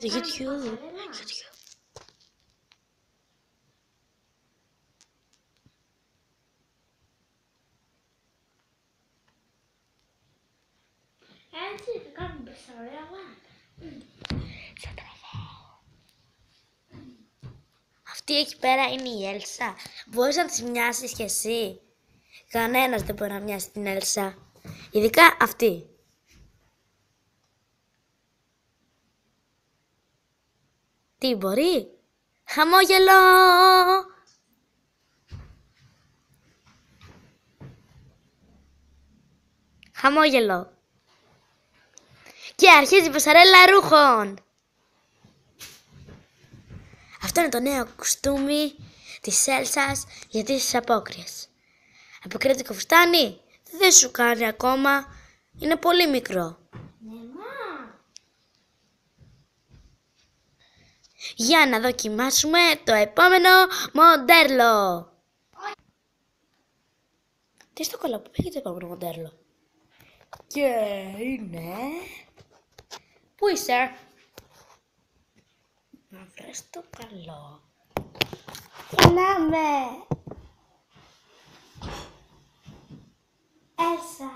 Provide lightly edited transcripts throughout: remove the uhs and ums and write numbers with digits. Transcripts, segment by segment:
Το YouTube. Έτσι θα κάνουμε μπεσαρέα γάτα. Θα τραβάω. Αυτή εκεί πέρα είναι η Έλσα. Μπορείς να της μοιάσεις κι εσύ? Κανένας δεν μπορεί να μοιάσει την Έλσα. Ειδικά αυτή. Τι μπορεί? Χαμόγελο! Χαμόγελο. Και αρχίζει η πασαρέλα ρούχων. Αυτό είναι το νέο κουστούμι της Έλσας για τις απόκριες. Αποκρίτικο κοφτάνι δεν σου κάνει ακόμα. Είναι πολύ μικρό. Ναι, μα. Για να δοκιμάσουμε το επόμενο μοντέλο. Τι στο κολλά που πήγε το επόμενο μοντέλο? Και είναι... Πού είσαι? Να βρες το καλό. Γελάμε. Έλσα.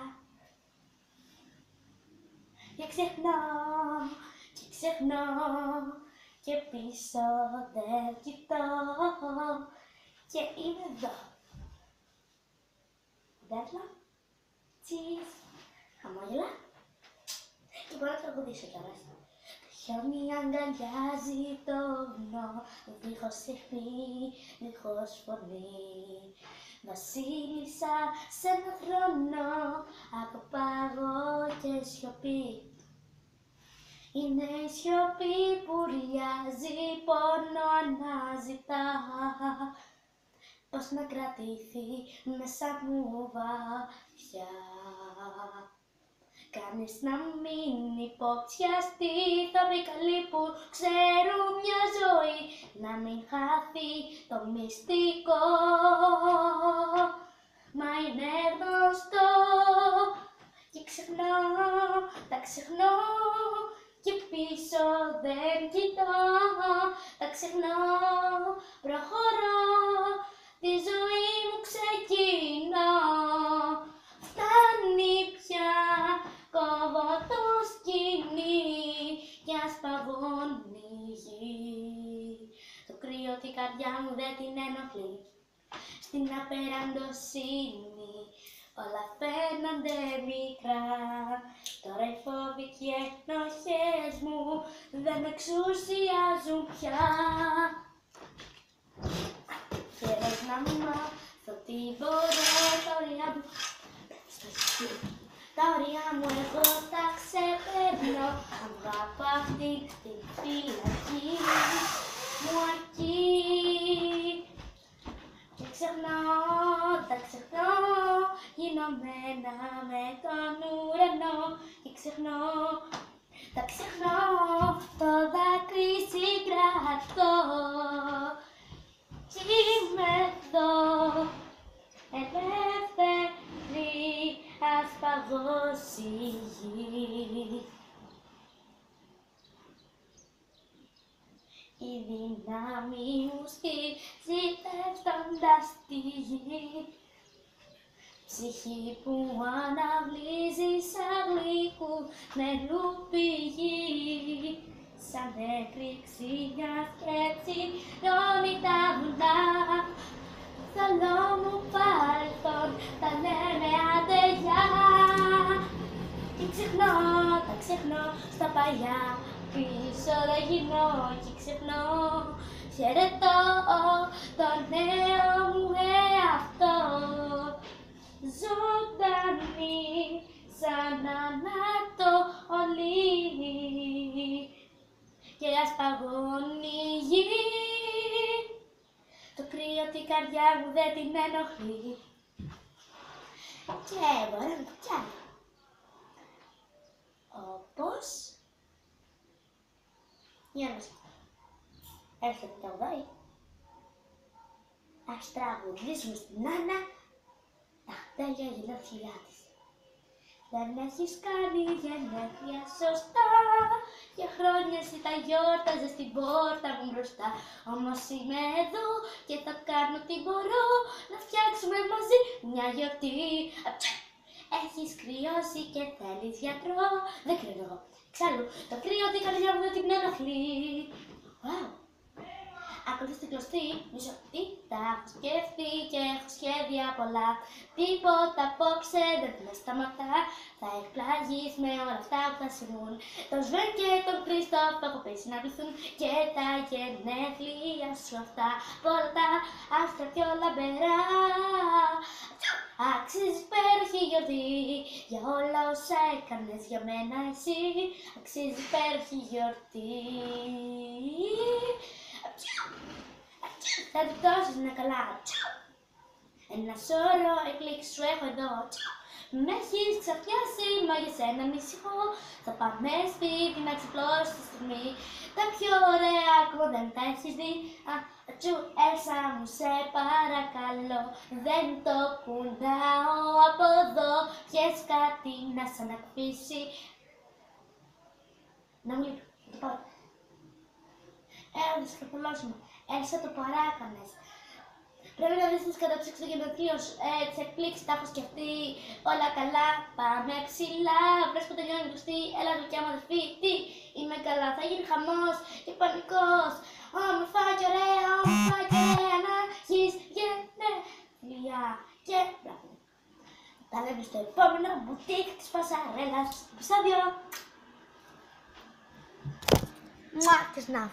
Και ξεχνώ και πίσω δεν κοιτώ και είμαι εδώ. Μοντέλο. Τσις. Χαμόγελα. Και μπορώ να τραγουδήσω κιόλας. Χιόνι αγκαλιάζει το βουνό, δίχως αιχμή, δίχως φωνή. Βασίλισσα σε ένα θρόνο, από πάγο και σιωπή. Είναι η σιωπή που ουρλιάζει, πόνο αναζητά. Πώς να κρατηθεί μέσα μου βαθιά. Κανείς να μην υποψιαστεί, θα βρει καλοί που ξέρουν μια ζωή, να μην χαθεί το μυστικό. Μα είναι γνωστό και ξεχνώ, τα ξεχνώ και πίσω δεν κοιτώ. Τα ξεχνώ, προχωρώ, τη ζωή μου ξεκινώ. Φτάνει πια, κόβω το σκηνή κι ας παγώνει η γη. Το κρύο την καρδιά μου δεν την ενοχλεί, στην απεραντοσύνη όλα φαίνονται μικρά. Τώρα οι φόβοι και οι ενοχές μου δεν με εξουσιάζουν πια. Θέλεις να μάθω τι μπορώ, τα όρια μου τα όρια μου εγώ τα ξεπερνώ. Αν βγω από αυτή την φυλακή μου αρκεί. Και ξεχνώ, τα ξεχνώ, γίνομαι ένα με τον ουρανό. Και ξεχνώ, τα ξεχνώ, το δάκρυ συγκρατώ. Κι είμαι εδώ, ελεύθερη, ας παγώσει η γη. Η δύναμη μου σκίζει πέφτοντας στη γη. Ψυχή που αναβλύζει σαν γλυκού νερού πηγή. Σαν έκρηξη μια σκέψη λιώνει τα βουνά. Στο άλλο μου παρελθόν τα λέμε αντεγιά. Και ξεχνώ, τα ξεχνώ στα παλιά, πίσω δεν γυρνώ. Και ξεχνώ, χαιρετώ το νέο μου εαυτό. Ζωντανή σαν Ανατολή και ας παγώνει η γη. Το κρύο την καρδιά μου δεν την ενοχλεί. Και μπορώ να το πιάνω. Όπως... Για να σας πω. Έρχεται το τραγουδάει. Ας τραγουδήσουμε στην Άννα τα χτέλια γυλόφιλιά της. δεν έχεις κάνει γενέθλια σωστά. Για χρόνια εσύ τα γιόρταζες στην πόρτα μου μπροστά. Όμως είμαι εδώ και θα κάνω τι μπορώ να φτιάξουμε μαζί μια γιορτή. Έχεις κρυώσει και θέλεις γιατρό. Δεν κρύω εγώ. Εξάλλου, το κρύο την καρδιά μου δεν την ενοχλεί. Wow. Ακολουθεί την κλωστή, μισό τι τα έχω σκεφτεί και έχω σχέδια πολλά. Τίποτα απόψε δεν θα σταματά, θα εκπλαγείς με όλα αυτά που θα συμβούν. Τον Σβέν και τον Κρίστοφ έχω πέσει να πληθούν και τα γενέθλια σου αυτά πολλά τα άστρα πιο λαμπερά. Αξίζει υπέροχη γιορτή για όλα όσα έκανες για μένα εσύ. Αξίζει υπέροχη γιορτή. Θα του δώσεις μια καλά. Ένα σώρο εκπλήξεις σου έχω εδώ. Με έχεις ξαφιάσει, μα για σένα ανησυχώ. Θα πάμε σπίτι να ξυπλώσεις τη στιγμή. Τα πιο ωραία ακόμα δεν τα έχεις δει. Έλσα μου σε παρακαλώ, δεν το κουνάω από εδώ. Πιες κάτι να σ' ανακουφίσει. Να μου λείπει, το πάω. Δεν σκαπουλώσουμε. Έλσα το παράκανες. Πρέπει να δεις τις καταψύξεις του γενεθλίου σου. Τις εκπλήξεις τα έχω σκεφτεί. Όλα καλά, πάμε ψηλά. Βρες που τελειώνει κλωστή. Έλα δικιά μου αδερφή. Τι, είμαι καλά, θα γίνει χαμός και πανικός. Όμορφα και ωραία, όμορφα και ωραία να έχεις γενέθλια. Και μπράβο. Τα λέμε στο επόμενο μπουτίκ της Πασαρέλας. Επεισόδιο. Μουά, και σνάφ.